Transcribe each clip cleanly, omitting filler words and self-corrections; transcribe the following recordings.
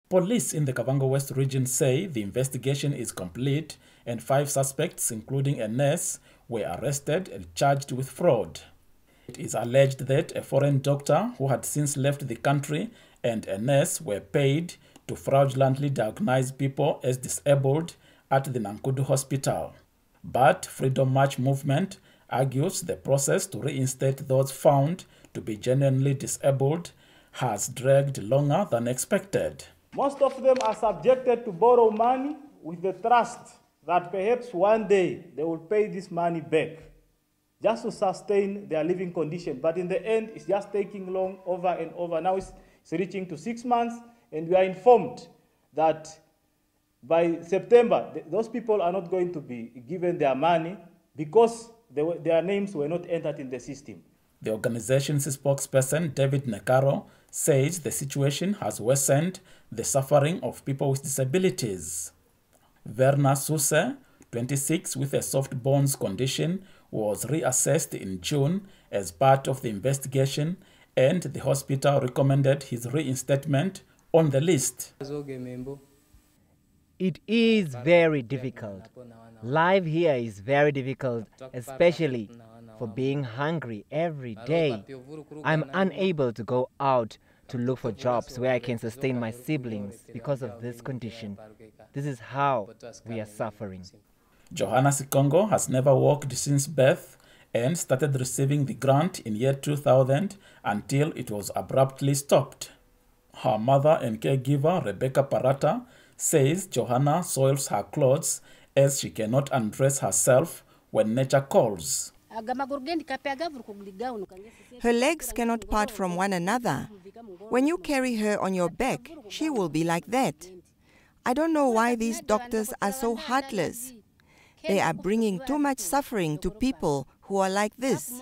Police in the Kavango West Region say the investigation is complete and 5 suspects, including a nurse, were arrested and charged with fraud. It is alleged that a foreign doctor who had since left the country and a nurse were paid to fraudulently diagnose people as disabled at the Nankudu hospital. But Freedom March movement argues the process to reinstate those found to be genuinely disabled has dragged longer than expected. Most of them are subjected to borrow money with the trust that perhaps one day they will pay this money back just to sustain their living condition. But in the end, it's just taking long over and over. Now it's reaching to 6 months, and we are informed that by September, those people are not going to be given their money because their names were not entered in the system. The organization's spokesperson, David Nekaro, says the situation has worsened the suffering of people with disabilities. Verna Suse, 26, with a soft bones condition, was reassessed in June as part of the investigation, and the hospital recommended his reinstatement on the list. It is very difficult. Life here is very difficult, especially for being hungry every day. I'm unable to go out to look for jobs where I can sustain my siblings because of this condition. This is how we are suffering. Johanna Sikongo has never worked since birth and started receiving the grant in year 2000 until it was abruptly stopped. Her mother and caregiver, Rebecca Parata, says Johanna soils her clothes as she cannot undress herself when nature calls. Her legs cannot part from one another. When you carry her on your back, she will be like that. I don't know why these doctors are so heartless. They are bringing too much suffering to people who are like this.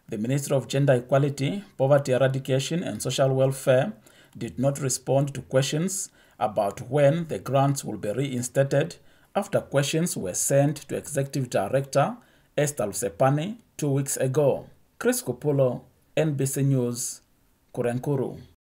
The Ministry of Gender Equality, Poverty Eradication and Social Welfare did not respond to questions about when the grants will be reinstated after questions were sent to Executive Director Esther Lusepani 2 weeks ago. Chris Kupulo, NBC News, Kurenkuru.